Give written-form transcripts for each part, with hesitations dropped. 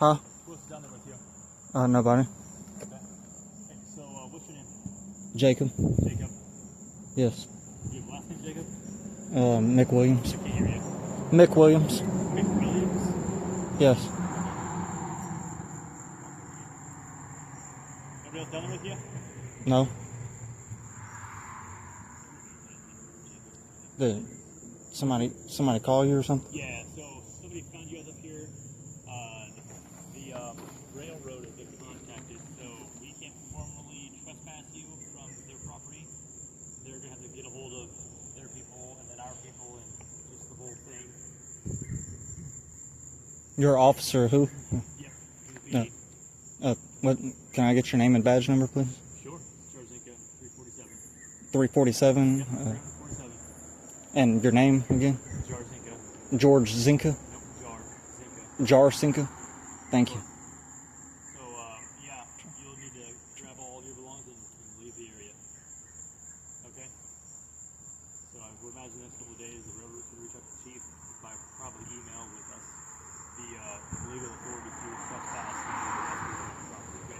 Huh? Who's down there with you? Nobody. Okay. Hey, so, what's your name? Jacob. Jacob. Yes. Do you have last name Jacob? Mick Williams. I can't hear you. Mick Williams. Mick Williams? Yes. Nobody else down there with you? No. Did somebody call you or something? Yeah, so somebody found you guys up here. The railroad has been contacted, so we can't formally trespass you from their property. They're going to have to get a hold of their people and then our people and just the whole thing. You're officer who? Yep. No. What? Can I get your name and badge number, please? Sure. Jarzinka, 347. 347. Yep, 347. And your name again? Jarzinka. George Zinka. Nope, Jar Zinka. Jar Zinka. Thank you. So, yeah, you'll need to grab all your belongings and leave the area. Okay? So I would imagine the next couple of days the railroad should reach out to the chief by probably email with us the legal authority to trespass and the rest of the property. Okay?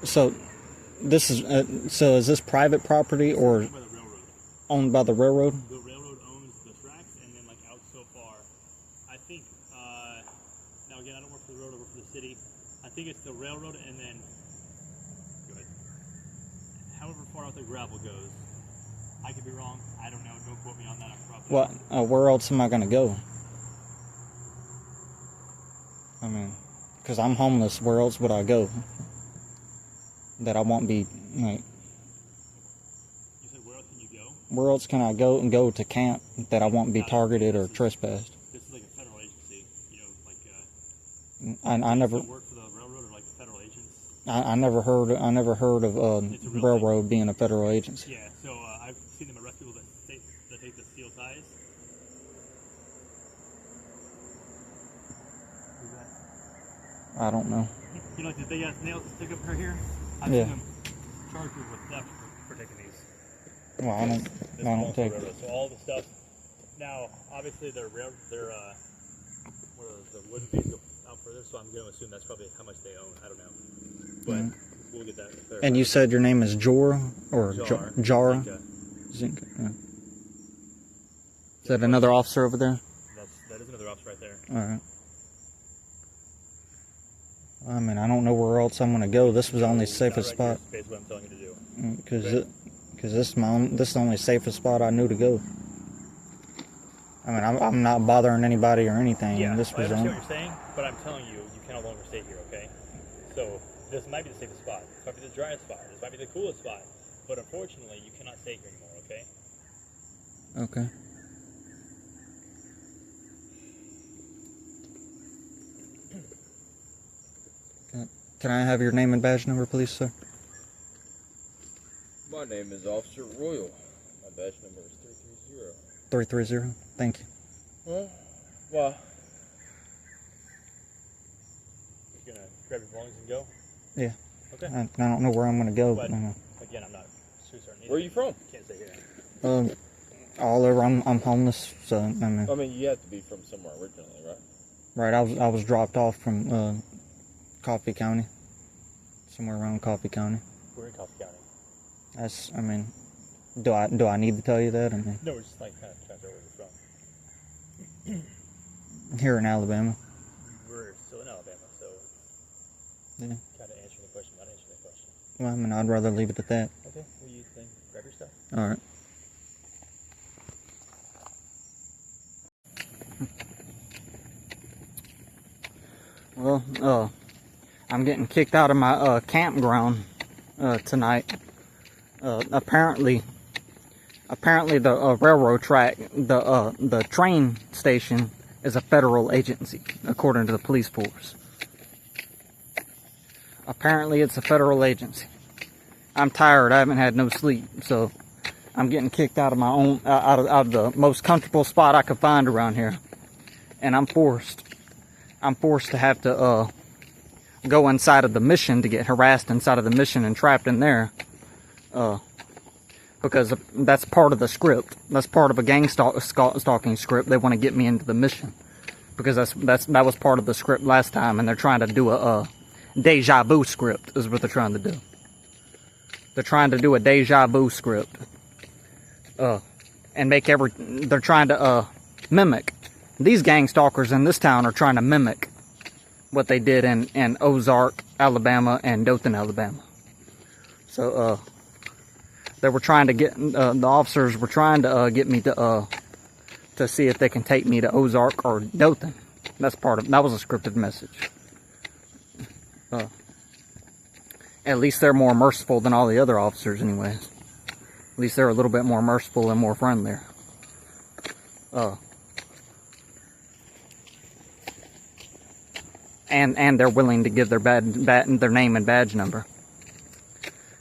So, this is so is this private property or By the railroad. owned by the railroad? The railroad owns the tracks, and then like out so far, I think. Now again, I don't work for the railroad, I work for the city. I think it's the railroad, and then go ahead. However far out the gravel goes, I could be wrong. I don't know. Don't quote me on that. I'm probably What? Where else am I gonna go? I mean, because I'm homeless. Where else would I go? That I won't be like. You said where else can you go? Where else can I go and go to camp that I won't be targeted or trespassed? This is like a federal agency. You know, like. I never. You work for the railroad or like federal agents? I never heard of railroad being a federal agency. Yeah. So I've seen them arrest people that take the steel ties. Who's that? I don't know. You know, like the big ass nails that stick up her here? I've Yeah. seen them charge people with theft for taking these. Well, I don't take. So all the stuff. Now, obviously, the wooden piece go out further, so I'm going to assume that's probably how much they own. I don't know, but we'll get that clarified. And you said your name is Jora or Jara? Zinka. Zinka. Yeah. Is that another officer over there? That is another officer right there. All right. I mean, I don't know where else I'm gonna go. This was the only safest spot. That's what I'm telling you to do. Because this is the only safest spot I knew to go. I mean, I'm not bothering anybody or anything. Yeah, this was I understand what you're saying, but I'm telling you, you can no longer stay here, okay? So, this might be the safest spot. This might be the driest spot. This might be the coolest spot. But unfortunately, you cannot stay here anymore, okay? Okay. Can I have your name and badge number, please, sir? My name is Officer Royal. My badge number is 330. 330. Thank you. Huh? Why? You're going to grab your belongings and go? Yeah. Okay. I don't know where I'm gonna go. But, again, I'm not too certain either. Where are you from? Can't stay here. All over. I'm homeless, so I mean. You have to be from somewhere originally, right? Right. I was dropped off from Coffee County, somewhere around Coffee County. We're in Coffee County. That's. I mean, do I need to tell you that? I mean. No, we're just like kind of trying to know where you're from. Here in Alabama. We're still in Alabama, so Yeah. kind of answering the question, not answering the question. Well, I mean, I'd rather leave it at that. Okay, well, you then grab your stuff. All right. Well, I'm getting kicked out of my campground tonight. Apparently the railroad track, the train station is a federal agency, according to the police force. Apparently it's a federal agency. I'm tired. I haven't had no sleep, so I'm getting kicked out of my own, out of the most comfortable spot I could find around here, and I'm forced to have to go inside of the mission, to get harassed inside of the mission and trapped in there, because that's part of the script. That's part of a gang stalking script. They want to get me into the mission because that was part of the script last time, and they're trying to do a deja vu script is what they're trying to do. They're trying to do a deja vu script, and they're trying to mimic. These gang stalkers in this town are trying to mimic what they did in Ozark, Alabama, and Dothan, Alabama. So they were trying to get the officers were trying to get me to see if they can take me to Ozark or Dothan. That was a scripted message. At least they're more merciful than all the other officers, anyways. At least they're a little bit more merciful and more friendlier. And they're willing to give their name and badge number.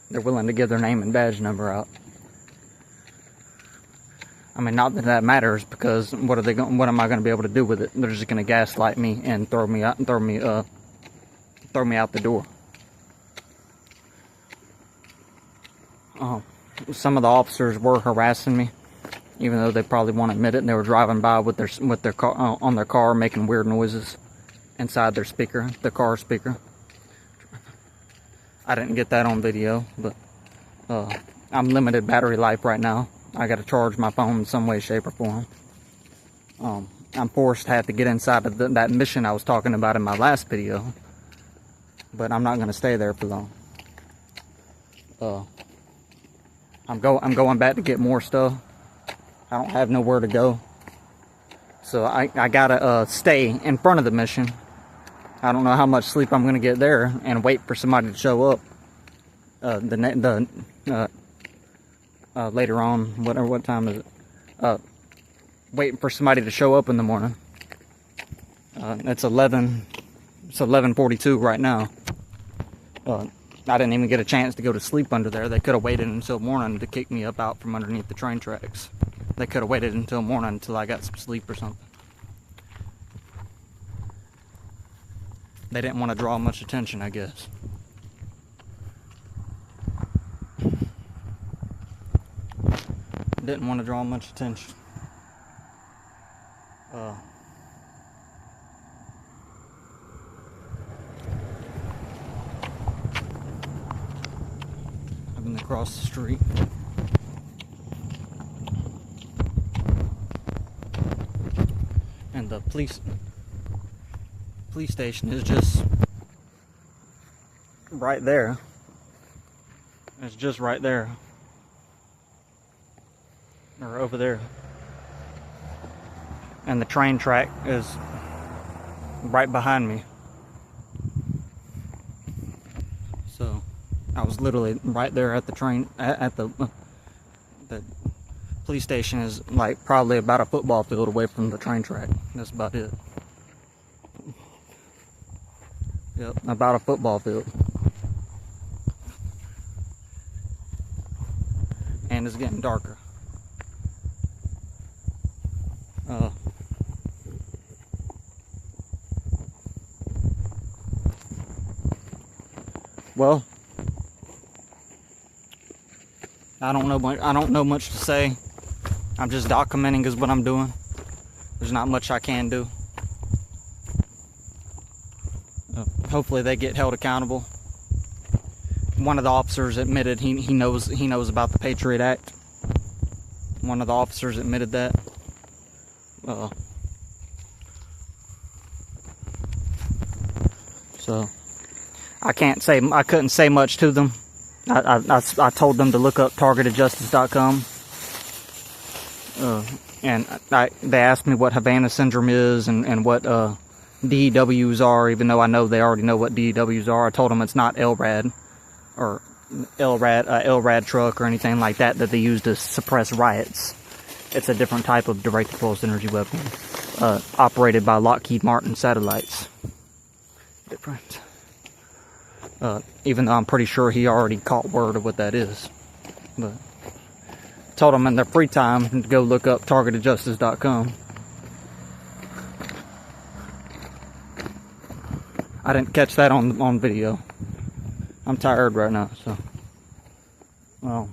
They're willing to give their name and badge number out. I mean, not that that matters, because what am I going to be able to do with it? They're just going to gaslight me and throw me out the door. Some of the officers were harassing me, even though they probably won't admit it. And they were driving by with their car on their car, making weird noises inside their speaker, the car speaker. I didn't get that on video, but I'm limited battery life right now. I got to charge my phone in some way, shape, or form. I'm forced to have to get inside of that mission I was talking about in my last video, but I'm not going to stay there for long. I'm going back to get more stuff. I don't have nowhere to go, so I gotta stay in front of the mission. I don't know how much sleep I'm gonna get there, and wait for somebody to show up. Later on, what time is it? Waiting for somebody to show up in the morning. It's 11:42 right now. I didn't even get a chance to go to sleep under there. They could have waited until morning to kick me up out from underneath the train tracks. They could have waited until morning until I got some sleep or something. They didn't want to draw much attention, I guess. Didn't want to draw much attention. Having to cross the street. And the police station is just right there. It's just right there. Or over there. And the train track is right behind me. So I was literally right there at the train, at the police station is like probably about a football field away from the train track. That's about it. Yep, about a football field. And it's getting darker. Well, I don't know much to say. I'm just documenting is what I'm doing. There's not much I can do. Hopefully they get held accountable. One of the officers admitted he knows about the Patriot Act. One of the officers admitted that. So I couldn't say much to them. I told them to look up targetedjustice.com. And they asked me what Havana syndrome is and what DEWs are, even though I know they already know what DEWs are. I told them it's not LRAD or LRAD truck or anything like that they use to suppress riots. It's a different type of direct pulse energy weapon operated by Lockheed Martin satellites. Different. Even though I'm pretty sure he already caught word of what that is. But told them in their free time to go look up targetedjustice.com. I didn't catch that on video. I'm tired right now, so. Well.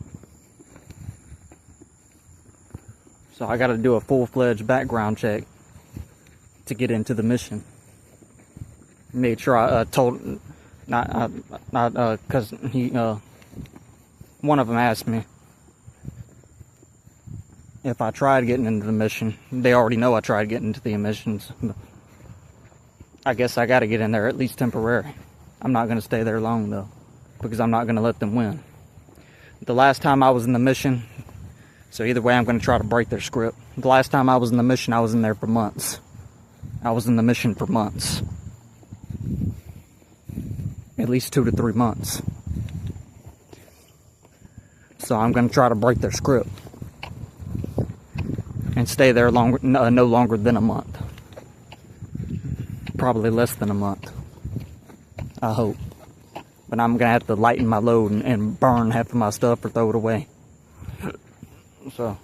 So I gotta do a full-fledged background check to get into the mission. Made sure I told, not because one of them asked me if I tried getting into the mission. They already know I tried getting into the missions. I guess I got to get in there, at least temporary. I'm not going to stay there long, though, because I'm not going to let them win. The last time I was in the mission, so either way I'm going to try to break their script. The last time I was in the mission, I was in there for months. I was in the mission for months. At least 2 to 3 months. So I'm going to try to break their script and stay there longer, no longer than a month. Probably less than a month, I hope. But I'm going to have to lighten my load and burn half of my stuff or throw it away. So